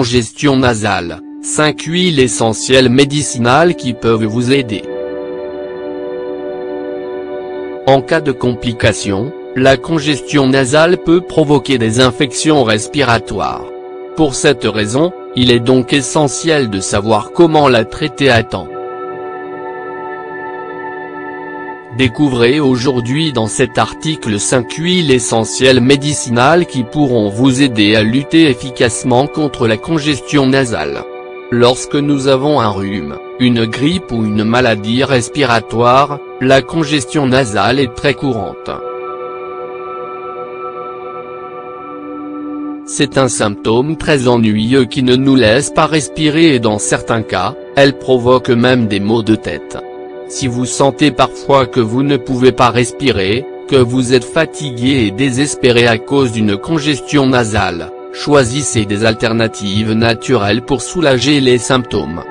congestion nasale, 5 huiles essentielles médicinales qui peuvent vous aider. En cas de complications, la congestion nasale peut provoquer des infections respiratoires. Pour cette raison, il est donc essentiel de savoir comment la traiter à temps. Découvrez aujourd'hui dans cet article 5 huiles essentielles médicinales qui pourront vous aider à lutter efficacement contre la congestion nasale. Lorsque nous avons un rhume, une grippe ou une maladie respiratoire, la congestion nasale est très courante. C'est un symptôme très ennuyeux qui ne nous laisse pas respirer et dans certains cas, elle provoque même des maux de tête. Si vous sentez parfois que vous ne pouvez pas respirer, que vous êtes fatigué et désespéré à cause d'une congestion nasale, choisissez des alternatives naturelles pour soulager les symptômes.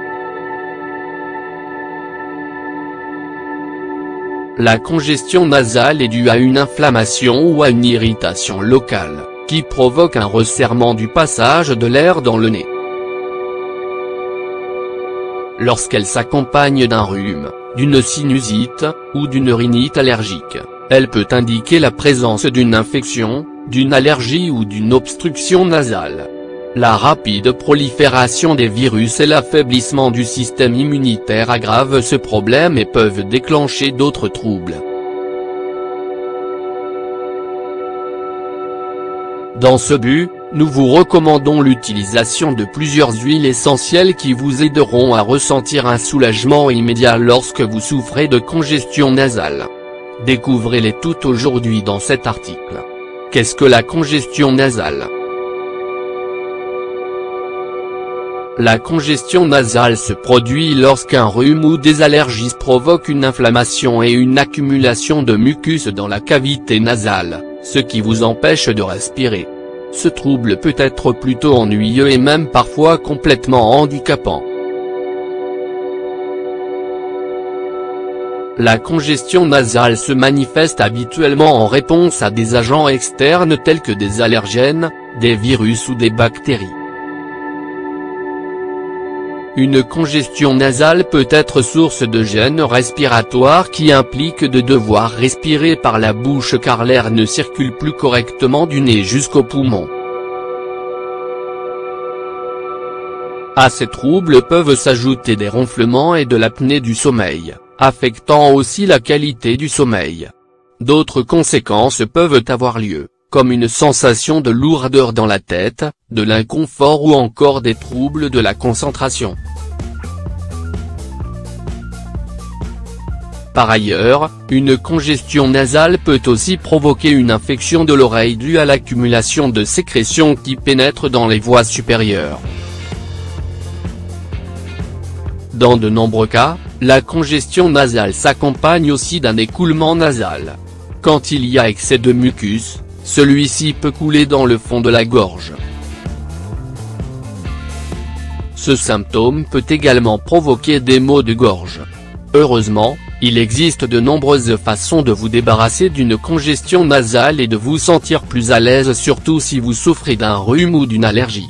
La congestion nasale est due à une inflammation ou à une irritation locale, qui provoque un resserrement du passage de l'air dans le nez. Lorsqu'elle s'accompagne d'un rhume, d'une sinusite, ou d'une rhinite allergique, elle peut indiquer la présence d'une infection, d'une allergie ou d'une obstruction nasale. La rapide prolifération des virus et l'affaiblissement du système immunitaire aggravent ce problème et peuvent déclencher d'autres troubles. Dans ce but, nous vous recommandons l'utilisation de plusieurs huiles essentielles qui vous aideront à ressentir un soulagement immédiat lorsque vous souffrez de congestion nasale. Découvrez-les toutes aujourd'hui dans cet article. Qu'est-ce que la congestion nasale ? La congestion nasale se produit lorsqu'un rhume ou des allergies provoquent une inflammation et une accumulation de mucus dans la cavité nasale, ce qui vous empêche de respirer. Ce trouble peut être plutôt ennuyeux et même parfois complètement handicapant. La congestion nasale se manifeste habituellement en réponse à des agents externes tels que des allergènes, des virus ou des bactéries. Une congestion nasale peut être source de gêne respiratoire qui implique de devoir respirer par la bouche car l'air ne circule plus correctement du nez jusqu'aux poumons. À ces troubles peuvent s'ajouter des ronflements et de l'apnée du sommeil, affectant aussi la qualité du sommeil. D'autres conséquences peuvent avoir lieu, comme une sensation de lourdeur dans la tête, de l'inconfort ou encore des troubles de la concentration. Par ailleurs, une congestion nasale peut aussi provoquer une infection de l'oreille due à l'accumulation de sécrétions qui pénètrent dans les voies supérieures. Dans de nombreux cas, la congestion nasale s'accompagne aussi d'un écoulement nasal. Quand il y a excès de mucus, celui-ci peut couler dans le fond de la gorge. Ce symptôme peut également provoquer des maux de gorge. Heureusement, il existe de nombreuses façons de vous débarrasser d'une congestion nasale et de vous sentir plus à l'aise surtout si vous souffrez d'un rhume ou d'une allergie.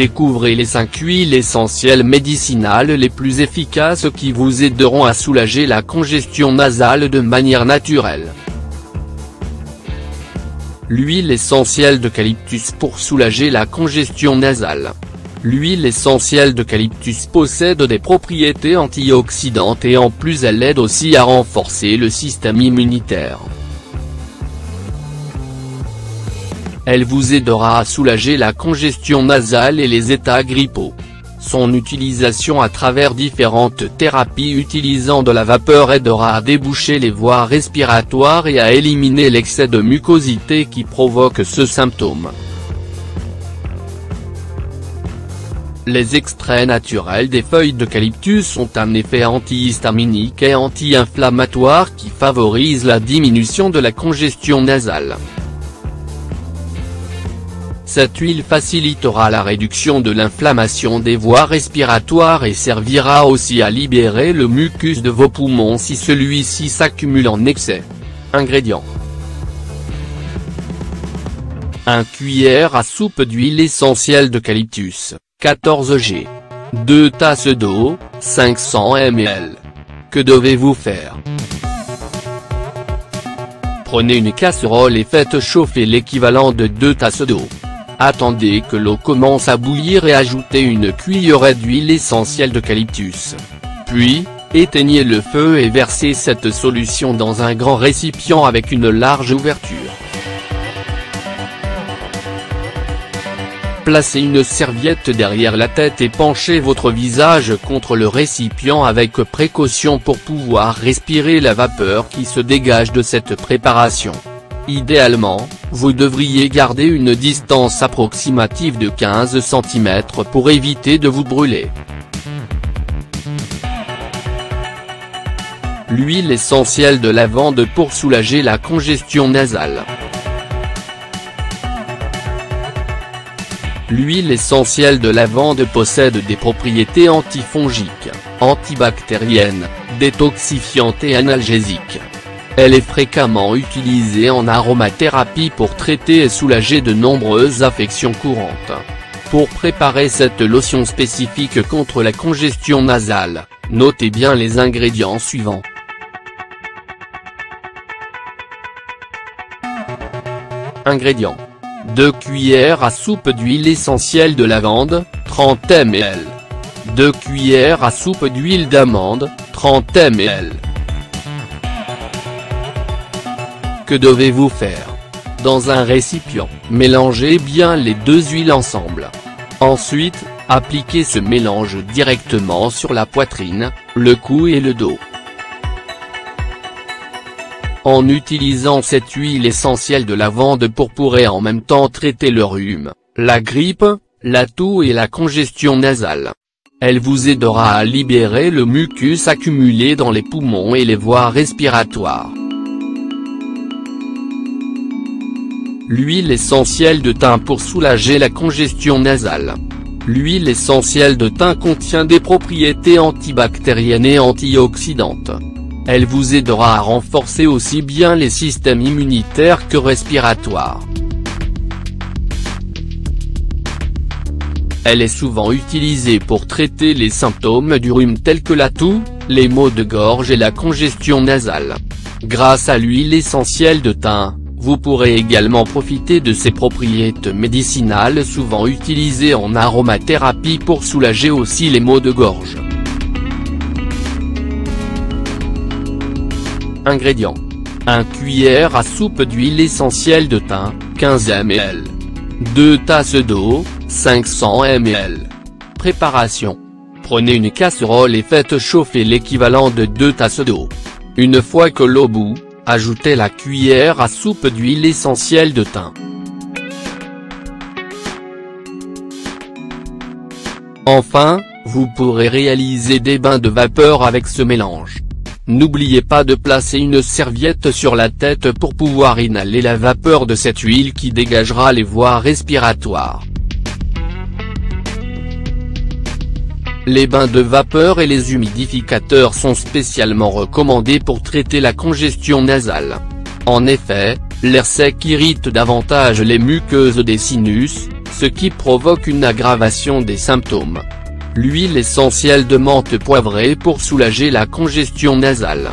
Découvrez les 5 huiles essentielles médicinales les plus efficaces qui vous aideront à soulager la congestion nasale de manière naturelle. L'huile essentielle d'eucalyptus pour soulager la congestion nasale. L'huile essentielle d'eucalyptus possède des propriétés antioxydantes et en plus elle aide aussi à renforcer le système immunitaire. Elle vous aidera à soulager la congestion nasale et les états grippaux. Son utilisation à travers différentes thérapies utilisant de la vapeur aidera à déboucher les voies respiratoires et à éliminer l'excès de mucosité qui provoque ce symptôme. Les extraits naturels des feuilles d'eucalyptus ont un effet antihistaminique et anti-inflammatoire qui favorise la diminution de la congestion nasale. Cette huile facilitera la réduction de l'inflammation des voies respiratoires et servira aussi à libérer le mucus de vos poumons si celui-ci s'accumule en excès. Ingrédients. 1 cuillère à soupe d'huile essentielle d'eucalyptus, 14 g. 2 tasses d'eau, 500 ml. Que devez-vous faire? Prenez une casserole et faites chauffer l'équivalent de 2 tasses d'eau. Attendez que l'eau commence à bouillir et ajoutez une cuillerée d'huile essentielle d'eucalyptus. Puis, éteignez le feu et versez cette solution dans un grand récipient avec une large ouverture. Placez une serviette derrière la tête et penchez votre visage contre le récipient avec précaution pour pouvoir respirer la vapeur qui se dégage de cette préparation. Idéalement, vous devriez garder une distance approximative de 15 cm pour éviter de vous brûler. L'huile essentielle de lavande pour soulager la congestion nasale. L'huile essentielle de lavande possède des propriétés antifongiques, antibactériennes, détoxifiantes et analgésiques. Elle est fréquemment utilisée en aromathérapie pour traiter et soulager de nombreuses affections courantes. Pour préparer cette lotion spécifique contre la congestion nasale, notez bien les ingrédients suivants. Ingrédients. 2 cuillères à soupe d'huile essentielle de lavande, 30 ml. 2 cuillères à soupe d'huile d'amande, 30 ml. Que devez-vous faire? Dans un récipient, mélangez bien les deux huiles ensemble. Ensuite, appliquez ce mélange directement sur la poitrine, le cou et le dos. En utilisant cette huile essentielle de lavande pourrez en même temps traiter le rhume, la grippe, la toux et la congestion nasale. Elle vous aidera à libérer le mucus accumulé dans les poumons et les voies respiratoires. L'huile essentielle de thym pour soulager la congestion nasale. L'huile essentielle de thym contient des propriétés antibactériennes et antioxydantes. Elle vous aidera à renforcer aussi bien les systèmes immunitaires que respiratoires. Elle est souvent utilisée pour traiter les symptômes du rhume tels que la toux, les maux de gorge et la congestion nasale. Grâce à l'huile essentielle de thym, vous pourrez également profiter de ses propriétés médicinales souvent utilisées en aromathérapie pour soulager aussi les maux de gorge. Ingrédients. 1 cuillère à soupe d'huile essentielle de thym, 15 ml. 2 tasses d'eau, 500 ml. Préparation. Prenez une casserole et faites chauffer l'équivalent de 2 tasses d'eau. Une fois que l'eau bout, ajoutez la cuillère à soupe d'huile essentielle de thym. Enfin, vous pourrez réaliser des bains de vapeur avec ce mélange. N'oubliez pas de placer une serviette sur la tête pour pouvoir inhaler la vapeur de cette huile qui dégagera les voies respiratoires. Les bains de vapeur et les humidificateurs sont spécialement recommandés pour traiter la congestion nasale. En effet, l'air sec irrite davantage les muqueuses des sinus, ce qui provoque une aggravation des symptômes. L'huile essentielle de menthe poivrée pour soulager la congestion nasale.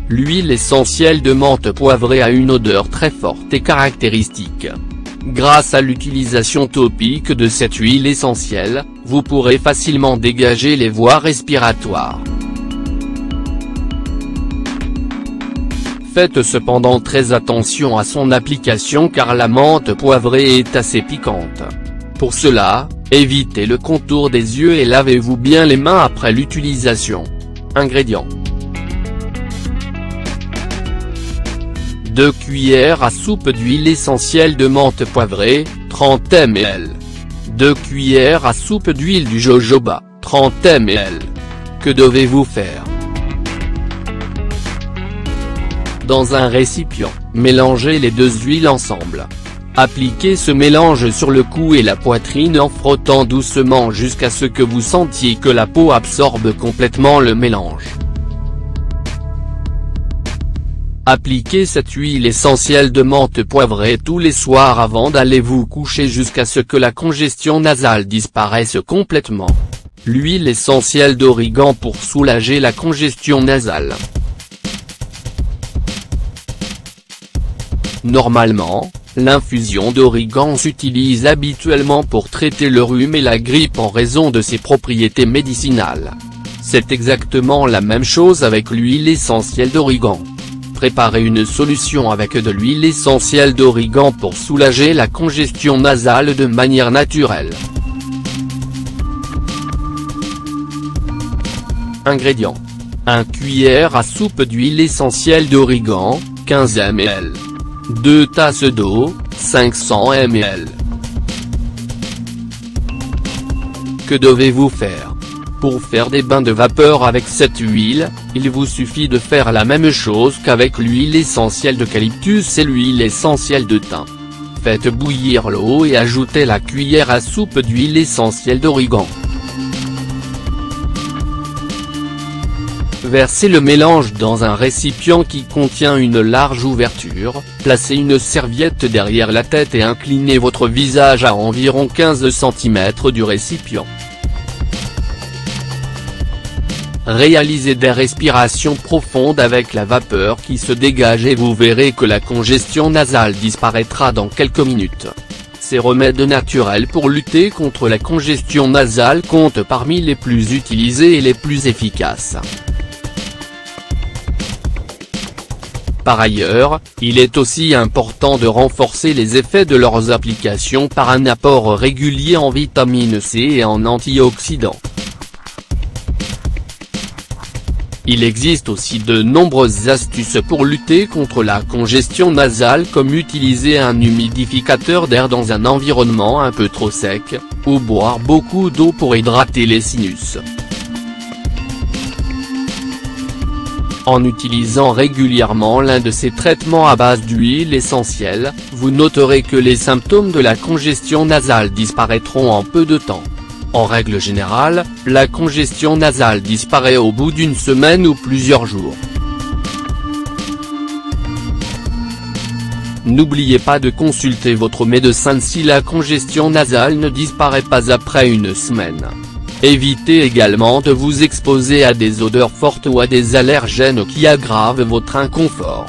L'huile essentielle de menthe poivrée a une odeur très forte et caractéristique. Grâce à l'utilisation topique de cette huile essentielle, vous pourrez facilement dégager les voies respiratoires. Faites cependant très attention à son application car la menthe poivrée est assez piquante. Pour cela, évitez le contour des yeux et lavez-vous bien les mains après l'utilisation. Ingrédients. 2 cuillères à soupe d'huile essentielle de menthe poivrée, 30 ml. 2 cuillères à soupe d'huile du jojoba, 30 ml. Que devez-vous faire? Dans un récipient, mélangez les deux huiles ensemble. Appliquez ce mélange sur le cou et la poitrine en frottant doucement jusqu'à ce que vous sentiez que la peau absorbe complètement le mélange. Appliquez cette huile essentielle de menthe poivrée tous les soirs avant d'aller vous coucher jusqu'à ce que la congestion nasale disparaisse complètement. L'huile essentielle d'origan pour soulager la congestion nasale. Normalement, l'infusion d'origan s'utilise habituellement pour traiter le rhume et la grippe en raison de ses propriétés médicinales. C'est exactement la même chose avec l'huile essentielle d'origan. Préparez une solution avec de l'huile essentielle d'origan pour soulager la congestion nasale de manière naturelle. Ingrédients. 1 cuillère à soupe d'huile essentielle d'origan, 15 ml. 2 tasses d'eau, 500 ml. Que devez-vous faire? Pour faire des bains de vapeur avec cette huile, il vous suffit de faire la même chose qu'avec l'huile essentielle d'eucalyptus et l'huile essentielle de thym. Faites bouillir l'eau et ajoutez la cuillère à soupe d'huile essentielle d'origan. Versez le mélange dans un récipient qui contient une large ouverture, placez une serviette derrière la tête et inclinez votre visage à environ 15 cm du récipient. Réalisez des respirations profondes avec la vapeur qui se dégage et vous verrez que la congestion nasale disparaîtra dans quelques minutes. Ces remèdes naturels pour lutter contre la congestion nasale comptent parmi les plus utilisés et les plus efficaces. Par ailleurs, il est aussi important de renforcer les effets de leurs applications par un apport régulier en vitamine C et en antioxydants. Il existe aussi de nombreuses astuces pour lutter contre la congestion nasale comme utiliser un humidificateur d'air dans un environnement un peu trop sec, ou boire beaucoup d'eau pour hydrater les sinus. En utilisant régulièrement l'un de ces traitements à base d'huile essentielle, vous noterez que les symptômes de la congestion nasale disparaîtront en peu de temps. En règle générale, la congestion nasale disparaît au bout d'une semaine ou plusieurs jours. N'oubliez pas de consulter votre médecin si la congestion nasale ne disparaît pas après une semaine. Évitez également de vous exposer à des odeurs fortes ou à des allergènes qui aggravent votre inconfort.